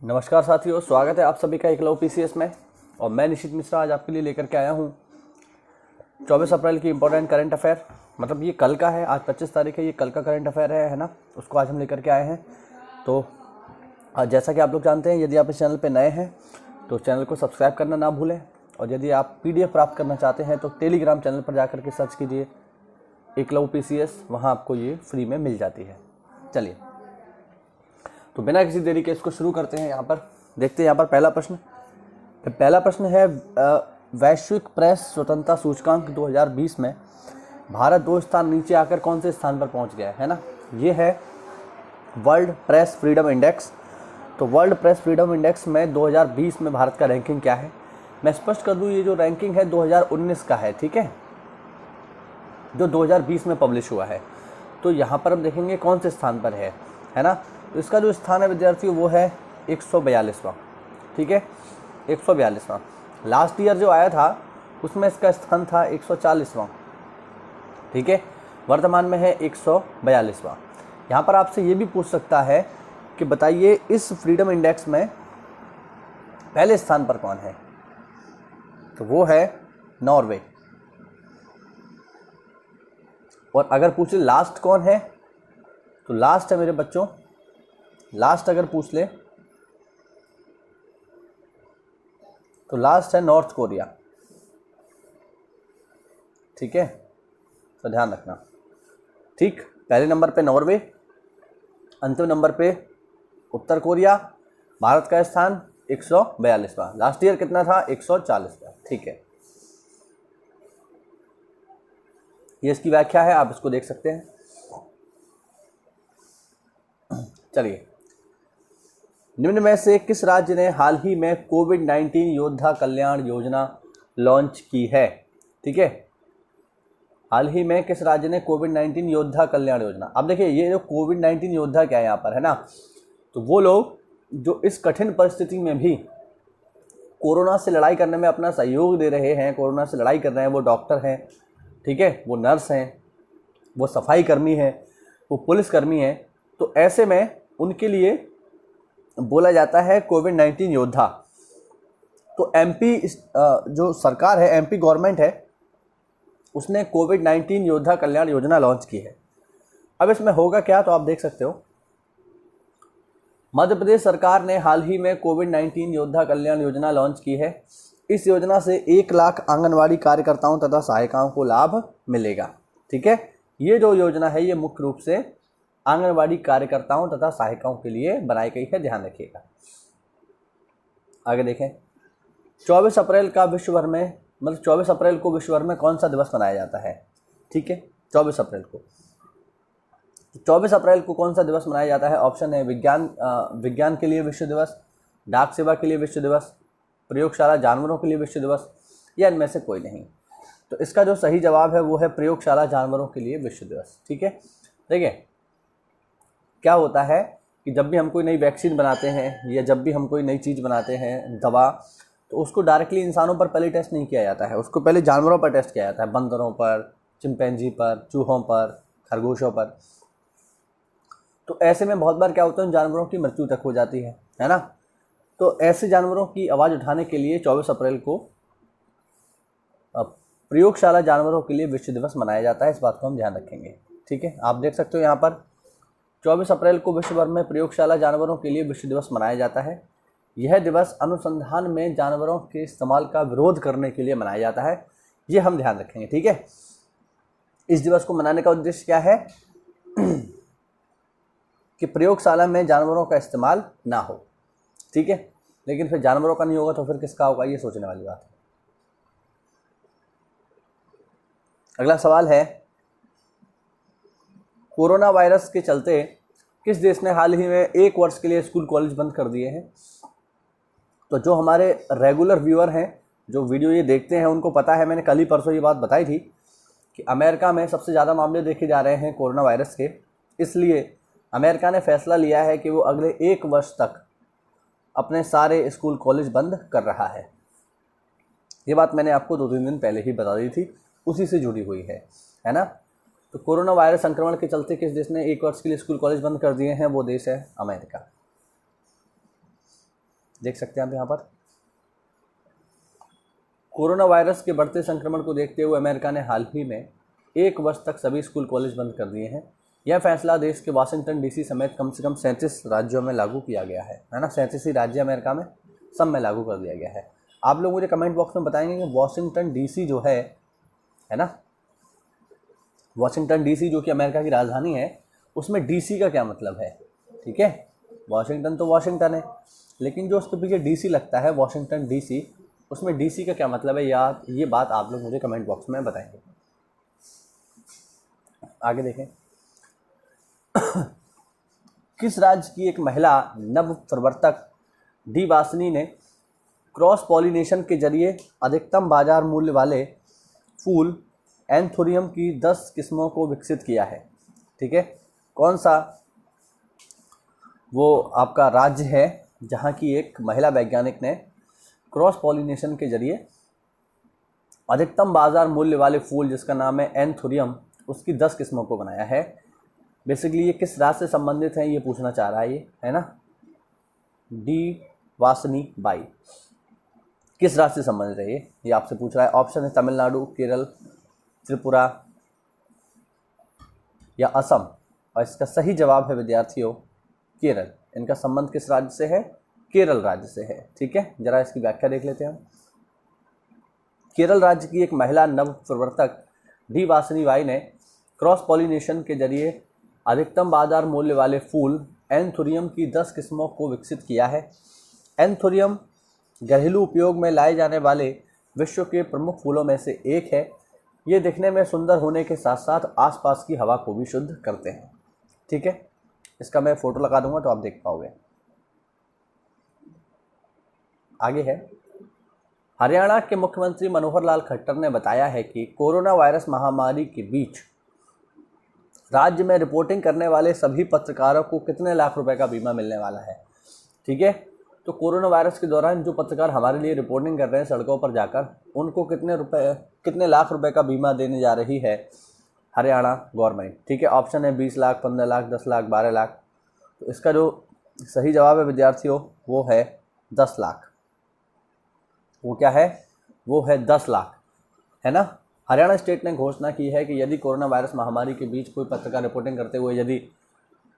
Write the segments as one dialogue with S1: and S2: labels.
S1: नमस्कार साथियों, स्वागत है आप सभी का एकलव्य पीसीएस में। और मैं निशित मिश्रा आज आपके लिए लेकर के आया हूँ 24 अप्रैल की इंपॉर्टेंट करंट अफेयर। मतलब ये कल का है, आज 25 तारीख है, ये कल का करंट अफेयर है ना। उसको आज हम लेकर के आए हैं। तो जैसा कि आप लोग जानते हैं, यदि आप इस चैनल पर नए हैं तो चैनल को सब्सक्राइब करना ना भूलें। और यदि आप PDF प्राप्त करना चाहते हैं तो टेलीग्राम चैनल पर जाकर के सर्च कीजिए एकलव्य पीसीएस, वहाँ आपको ये फ्री में मिल जाती है। चलिए, तो बिना किसी देरी के इसको शुरू करते हैं। यहाँ पर देखते हैं, यहाँ पर पहला प्रश्न है वैश्विक प्रेस स्वतंत्रता सूचकांक 2020 में भारत 2 स्थान नीचे आकर कौन से स्थान पर पहुँच गया है ना। ये है वर्ल्ड प्रेस फ्रीडम इंडेक्स। तो वर्ल्ड प्रेस फ्रीडम इंडेक्स में 2020 में भारत का रैंकिंग क्या है, मैं स्पष्ट कर दूँ। ये जो रैंकिंग है 2019 का है, ठीक है, जो 2020 में पब्लिश हुआ है। तो यहाँ पर हम देखेंगे कौन से स्थान पर है ना। तो इसका जो स्थान है विद्यार्थियों वो है 142वां, ठीक है, 142वां। लास्ट ईयर जो आया था उसमें इसका स्थान था 140वां, ठीक है। वर्तमान में है 142वां। यहाँ पर आपसे ये भी पूछ सकता है कि बताइए इस फ्रीडम इंडेक्स में पहले स्थान पर कौन है, तो वो है नॉर्वे। और अगर पूछे लास्ट कौन है, तो लास्ट है मेरे बच्चों, लास्ट अगर पूछ ले तो लास्ट है नॉर्थ कोरिया, ठीक है, तो ध्यान रखना। ठीक, पहले नंबर पे नॉर्वे, अंतिम नंबर पे उत्तर कोरिया। भारत का स्थान 142वां। लास्ट ईयर कितना था, 140वां, ठीक है। ये इसकी व्याख्या है, आप इसको देख सकते हैं। चलिए, निम्न में से किस राज्य ने हाल ही में कोविड-19 योद्धा कल्याण योजना लॉन्च की है, ठीक है। हाल ही में किस राज्य ने कोविड-19 योद्धा कल्याण योजना। अब देखिए, ये जो कोविड-19 योद्धा क्या है यहाँ पर है ना, तो वो लोग जो इस कठिन परिस्थिति में भी कोरोना से लड़ाई करने में अपना सहयोग दे रहे हैं, कोरोना से लड़ाई कर रहे हैं। वो डॉक्टर हैं, ठीक है, वो नर्स हैं, वो सफाई कर्मी हैं, वो पुलिस कर्मी हैं। तो ऐसे में उनके लिए बोला जाता है कोविड-19 योद्धा। तो MP जो सरकार है, MP गवर्नमेंट है, उसने कोविड-19 योद्धा कल्याण योजना लॉन्च की है। अब इसमें होगा क्या, तो आप देख सकते हो। मध्य प्रदेश सरकार ने हाल ही में कोविड-19 योद्धा कल्याण योजना लॉन्च की है। इस योजना से 1 लाख आंगनवाड़ी कार्यकर्ताओं तथा सहायिकाओं को लाभ मिलेगा, ठीक है। ये जो योजना है ये मुख्य रूप से आंगनवाड़ी कार्यकर्ताओं तथा सहायिकाओं के लिए बनाई गई है, ध्यान रखिएगा। आगे देखें, 24 अप्रैल का विश्व भर में, मतलब 24 अप्रैल को विश्व भर में कौन सा दिवस मनाया जाता है, ठीक है। 24 अप्रैल को, 24 अप्रैल को कौन सा दिवस मनाया जाता है। ऑप्शन है विज्ञान के लिए विश्व दिवस, डाक सेवा के लिए विश्व दिवस, प्रयोगशाला जानवरों के लिए विश्व दिवस, या इनमें से कोई नहीं। तो इसका जो सही जवाब है वो है प्रयोगशाला जानवरों के लिए विश्व दिवस, ठीक है। देखिए, क्या होता है कि जब भी हम कोई नई वैक्सीन बनाते हैं या जब भी हम कोई नई चीज़ बनाते हैं, दवा, तो उसको डायरेक्टली इंसानों पर पहले टेस्ट नहीं किया जाता है, उसको पहले जानवरों पर टेस्ट किया जाता है। बंदरों पर, चिंपैंजी पर, चूहों पर, खरगोशों पर। तो ऐसे में बहुत बार क्या होता है, जानवरों की मृत्यु तक हो जाती है ना। तो ऐसे जानवरों की आवाज़ उठाने के लिए 24 अप्रैल को प्रयोगशाला जानवरों के लिए विश्व दिवस मनाया जाता है। इस बात को हम ध्यान रखेंगे, ठीक है। आप देख सकते हो यहाँ पर 24 अप्रैल को विश्व भर में प्रयोगशाला जानवरों के लिए विश्व दिवस मनाया जाता है। यह दिवस अनुसंधान में जानवरों के इस्तेमाल का विरोध करने के लिए मनाया जाता है, ये हम ध्यान रखेंगे, ठीक है। इस दिवस को मनाने का उद्देश्य क्या है कि प्रयोगशाला में जानवरों का इस्तेमाल ना हो, ठीक है। लेकिन फिर जानवरों का नहीं होगा तो फिर किसका होगा, ये सोचने वाली बात है। अगला सवाल है, कोरोना वायरस के चलते किस देश ने हाल ही में 1 वर्ष के लिए स्कूल कॉलेज बंद कर दिए हैं। तो जो हमारे रेगुलर व्यूअर हैं, जो वीडियो ये देखते हैं, उनको पता है, मैंने कल ही परसों ये बात बताई थी कि अमेरिका में सबसे ज़्यादा मामले देखे जा रहे हैं कोरोना वायरस के। इसलिए अमेरिका ने फैसला लिया है कि वो अगले 1 वर्ष तक अपने सारे स्कूल कॉलेज बंद कर रहा है। ये बात मैंने आपको 2-3 दिन पहले ही बता दी थी, उसी से जुड़ी हुई है ना। तो कोरोना वायरस संक्रमण के चलते किस देश ने 1 वर्ष के लिए स्कूल कॉलेज बंद कर दिए हैं, वो देश है अमेरिका। देख सकते हैं आप यहाँ पर। कोरोना वायरस के बढ़ते संक्रमण को देखते हुए अमेरिका ने हाल ही में 1 वर्ष तक सभी स्कूल कॉलेज बंद कर दिए हैं। यह फैसला देश के वाशिंगटन डीसी समेत कम से कम 37 राज्यों में लागू किया गया है ना। 37 ही राज्य अमेरिका में, सब में लागू कर दिया गया है। आप लोग मुझे कमेंट बॉक्स में बताएंगे कि वाशिंगटन डीसी जो है ना, वाशिंगटन डीसी जो कि अमेरिका की राजधानी है, उसमें डीसी का क्या मतलब है। ठीक है, वाशिंगटन तो वाशिंगटन है, लेकिन जो उसके पीछे डीसी लगता है, वाशिंगटन डीसी, उसमें डीसी का क्या मतलब है यार, ये बात आप लोग मुझे कमेंट बॉक्स में बताएंगे। आगे देखें। किस राज्य की एक महिला नव प्रवर्तक डी वासनी ने क्रॉस पॉलिनेशन के जरिए अधिकतम बाजार मूल्य वाले फूल एंथोरियम की 10 किस्मों को विकसित किया है। ठीक है, कौन सा वो आपका राज्य है जहाँ की एक महिला वैज्ञानिक ने क्रॉस पॉलिनेशन के जरिए अधिकतम बाजार मूल्य वाले फूल, जिसका नाम है एंथोरियम, उसकी 10 किस्मों को बनाया है। बेसिकली ये किस राज्य से संबंधित है ये पूछना चाह रहा है ये, है ना। डी वासनी बाई किस राज्य से संबंधित है ये आपसे पूछ रहा है। ऑप्शन है तमिलनाडु, केरल, त्रिपुरा या असम, और इसका सही जवाब है विद्यार्थियों केरल। इनका संबंध किस राज्य से है? केरल राज्य से है। ठीक है, जरा इसकी व्याख्या देख लेते हैं हम। केरल राज्य की एक महिला नव प्रवर्तक डी वासनी बाई ने क्रॉस पॉलिनेशन के जरिए अधिकतम बाजार मूल्य वाले फूल एंथोरियम की 10 किस्मों को विकसित किया है। एंथोरियम घरेलू उपयोग में लाए जाने वाले विश्व के प्रमुख फूलों में से एक है। ये दिखने में सुंदर होने के साथ साथ आसपास की हवा को भी शुद्ध करते हैं। ठीक है, इसका मैं फोटो लगा दूंगा तो आप देख पाओगे। आगे है, हरियाणा के मुख्यमंत्री मनोहर लाल खट्टर ने बताया है कि कोरोना वायरस महामारी के बीच राज्य में रिपोर्टिंग करने वाले सभी पत्रकारों को कितने लाख रुपए का बीमा मिलने वाला है। ठीक है, तो कोरोना वायरस के दौरान जो पत्रकार हमारे लिए रिपोर्टिंग कर रहे हैं सड़कों पर जाकर, उनको कितने लाख रुपए का बीमा देने जा रही है हरियाणा गवर्नमेंट। ठीक है, ऑप्शन है 20 लाख, 15 लाख, 10 लाख, 12 लाख। तो इसका जो सही जवाब है विद्यार्थियों वो है 10 लाख। वो क्या है? वो है 10 लाख, है ना। हरियाणा स्टेट ने घोषणा की है कि यदि कोरोना वायरस महामारी के बीच कोई पत्रकार रिपोर्टिंग करते हुए यदि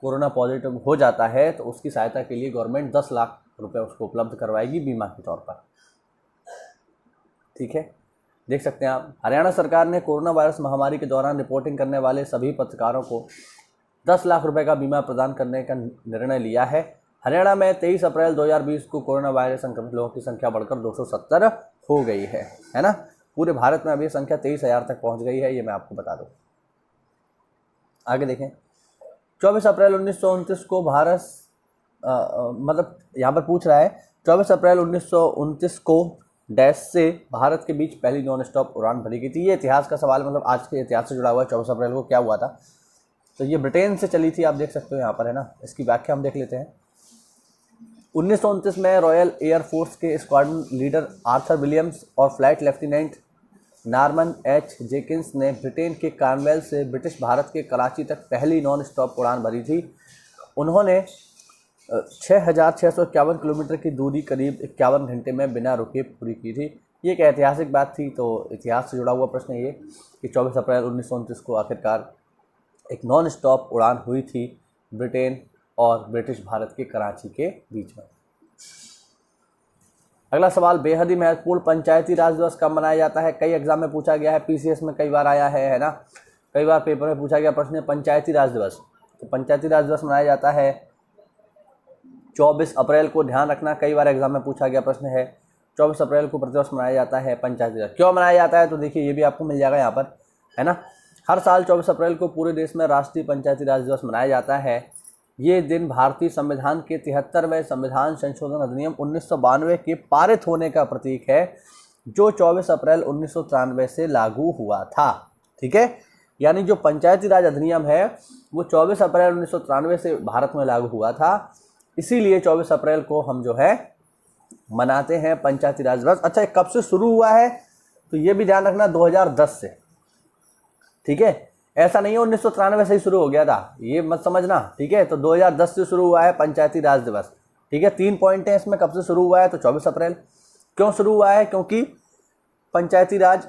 S1: कोरोना पॉजिटिव हो जाता है तो उसकी सहायता के लिए गवर्नमेंट 10 लाख रुपए उसको उपलब्ध करवाएगी बीमा के तौर पर। ठीक है, देख सकते हैं आप, हरियाणा सरकार ने कोरोना वायरस महामारी के दौरान रिपोर्टिंग करने वाले सभी पत्रकारों को 10 लाख रुपए का बीमा प्रदान करने का निर्णय लिया है। हरियाणा में 23 अप्रैल 2020 को कोरोना वायरस संक्रमित लोगों की संख्या बढ़कर 270 हो गई है ना। पूरे भारत में अभी संख्या 23,000 तक पहुंच गई है, ये मैं आपको बता दूं। आगे देखें, 24 अप्रैल 1929 को भारत मतलब यहाँ पर पूछ रहा है 24 अप्रैल 1929 को डैश से भारत के बीच पहली नॉन स्टॉप उड़ान भरी गई थी। ये इतिहास का सवाल, मतलब आज के इतिहास से जुड़ा हुआ है। 24 अप्रैल को क्या हुआ था? तो ये ब्रिटेन से चली थी, आप देख सकते हो यहाँ पर, है ना। इसकी व्याख्या हम देख लेते हैं। 1929 में रॉयल एयरफोर्स के स्क्वाड्रन लीडर आर्थर विलियम्स और फ्लाइट लेफ्टिनेंट नॉर्मन एच जेकिंस ने ब्रिटेन के कार्नवेल से ब्रिटिश भारत के कराची तक पहली नॉन स्टॉप उड़ान भरी थी। उन्होंने 6,651 किलोमीटर की दूरी करीब 51 घंटे में बिना रुके पूरी की थी। ये एक ऐतिहासिक बात थी। तो इतिहास से जुड़ा हुआ प्रश्न ये कि 24 अप्रैल 1929 को आखिरकार एक नॉन स्टॉप उड़ान हुई थी ब्रिटेन और ब्रिटिश भारत के कराची के बीच में। अगला सवाल, बेहद ही महत्वपूर्ण पंचायती राज दिवस कब मनाया जाता है? कई एग्जाम में पूछा गया है, पीसीएस में कई बार आया है ना। कई बार पेपर में पूछा गया प्रश्न है पंचायती राज दिवस। तो पंचायती राज दिवस मनाया जाता है 24 अप्रैल को। ध्यान रखना, कई बार एग्जाम में पूछा गया प्रश्न है 24 अप्रैल को प्रतिवर्ष मनाया जाता है पंचायती राज। क्यों मनाया जाता है? तो देखिए ये भी आपको मिल जाएगा यहाँ पर, है ना। हर साल 24 अप्रैल को पूरे देश में राष्ट्रीय पंचायती राज दिवस मनाया जाता है। ये दिन भारतीय संविधान के 73वें संविधान संशोधन अधिनियम 1992 के पारित होने का प्रतीक है, जो 24 अप्रैल 1993 से लागू हुआ था। ठीक है, यानी जो पंचायती राज अधिनियम है वो 24 अप्रैल 1993 से भारत में लागू हुआ था। इसीलिए 24 अप्रैल को हम जो है मनाते हैं पंचायती राज दिवस। अच्छा, कब से शुरू हुआ है? तो ये भी ध्यान रखना 2010 से। ठीक है, ऐसा नहीं है 1993 से ही शुरू हो गया था, ये मत समझना। ठीक है, तो 2010 से शुरू हुआ है पंचायती राज दिवस। ठीक है, 3 पॉइंट हैं इसमें। कब से शुरू हुआ है? तो 24 अप्रैल। क्यों शुरू हुआ है? क्योंकि पंचायती राज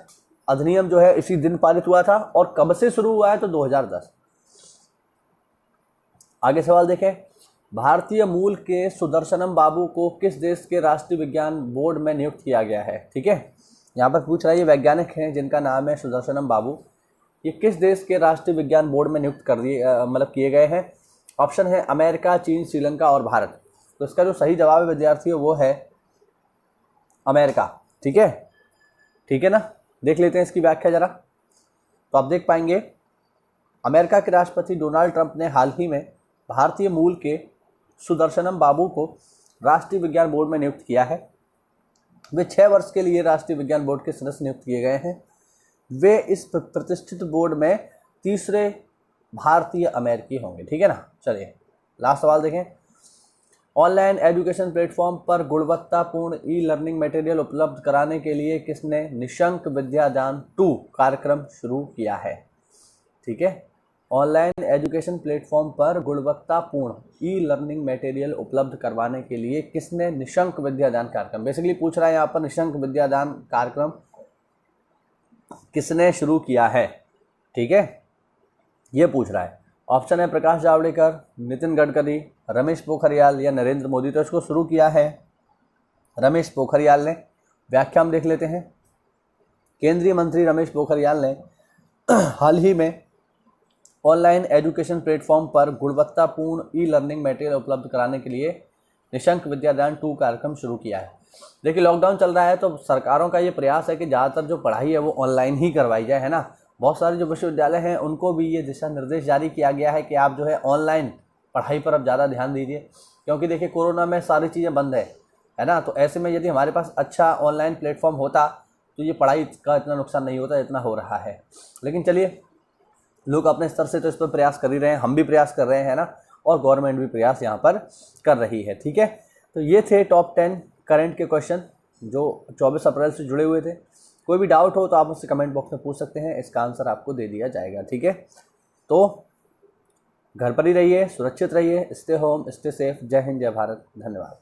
S1: अधिनियम जो है इसी दिन पारित हुआ था। और कब से शुरू हुआ है? तो 2010। आगे सवाल देखें, भारतीय मूल के सुदर्शनम बाबू को किस देश के राष्ट्रीय विज्ञान बोर्ड में नियुक्त किया गया है? ठीक है, यहाँ पर पूछ रहा है, ये वैज्ञानिक हैं जिनका नाम है सुदर्शनम बाबू, ये किस देश के राष्ट्रीय विज्ञान बोर्ड में नियुक्त कर दिए मतलब किए गए हैं? ऑप्शन है अमेरिका, चीन, श्रीलंका और भारत। तो इसका जो सही जवाब है विद्यार्थियों वो है अमेरिका। ठीक है ना, देख लेते हैं इसकी व्याख्या जरा। तो आप देख पाएंगे अमेरिका के राष्ट्रपति डोनाल्ड ट्रंप ने हाल ही में भारतीय मूल के सुदर्शनम बाबू को राष्ट्रीय विज्ञान बोर्ड में नियुक्त किया है। वे 6 वर्ष के लिए राष्ट्रीय विज्ञान बोर्ड के सदस्य नियुक्त किए गए हैं। वे इस प्रतिष्ठित बोर्ड में तीसरे भारतीय अमेरिकी होंगे। ठीक है ना, चलिए लास्ट सवाल देखें, ऑनलाइन एजुकेशन प्लेटफॉर्म पर गुणवत्तापूर्ण ई लर्निंग मटेरियल उपलब्ध कराने के लिए किसने निशंक विद्यादान 2 कार्यक्रम शुरू किया है? ठीक है, ऑनलाइन एजुकेशन प्लेटफॉर्म पर गुणवत्तापूर्ण ई लर्निंग मटेरियल उपलब्ध करवाने के लिए किसने निशंक विद्यादान कार्यक्रम, बेसिकली पूछ रहा है यहाँ पर निशंक विद्यादान कार्यक्रम किसने शुरू किया है? ठीक है, ये पूछ रहा है। ऑप्शन है प्रकाश जावड़ेकर, नितिन गडकरी, रमेश पोखरियाल या नरेंद्र मोदी। तो इसको शुरू किया है रमेश पोखरियाल ने। व्याख्या हम देख लेते हैं। केंद्रीय मंत्री रमेश पोखरियाल ने हाल ही में ऑनलाइन एजुकेशन प्लेटफॉर्म पर गुणवत्तापूर्ण ई लर्निंग मटेरियल उपलब्ध कराने के लिए निशंक विद्यादान 2 कार्यक्रम शुरू किया है। देखिए लॉकडाउन चल रहा है तो सरकारों का ये प्रयास है कि ज़्यादातर जो पढ़ाई है वो ऑनलाइन ही करवाई जाए, है ना। बहुत सारे जो विश्वविद्यालय हैं उनको भी ये दिशा निर्देश जारी किया गया है कि आप जो है ऑनलाइन पढ़ाई पर अब ज़्यादा ध्यान दीजिए, क्योंकि देखिए कोरोना में सारी चीज़ें बंद है ना। तो ऐसे में यदि हमारे पास अच्छा ऑनलाइन प्लेटफॉर्म होता तो ये पढ़ाई का इतना नुकसान नहीं होता जितना हो रहा है। लेकिन चलिए, लोग अपने स्तर से तो इस पर प्रयास कर ही रहे हैं, हम भी प्रयास कर रहे हैं ना, और गवर्नमेंट भी प्रयास यहाँ पर कर रही है। ठीक है, तो ये थे टॉप 10 करंट के क्वेश्चन जो 24 अप्रैल से जुड़े हुए थे। कोई भी डाउट हो तो आप मुझसे कमेंट बॉक्स में पूछ सकते हैं, इसका आंसर आपको दे दिया जाएगा। ठीक है, तो घर पर ही रहिए, सुरक्षित रहिए, स्टे होम, स्टे सेफ। जय हिंद, जय भारत, धन्यवाद।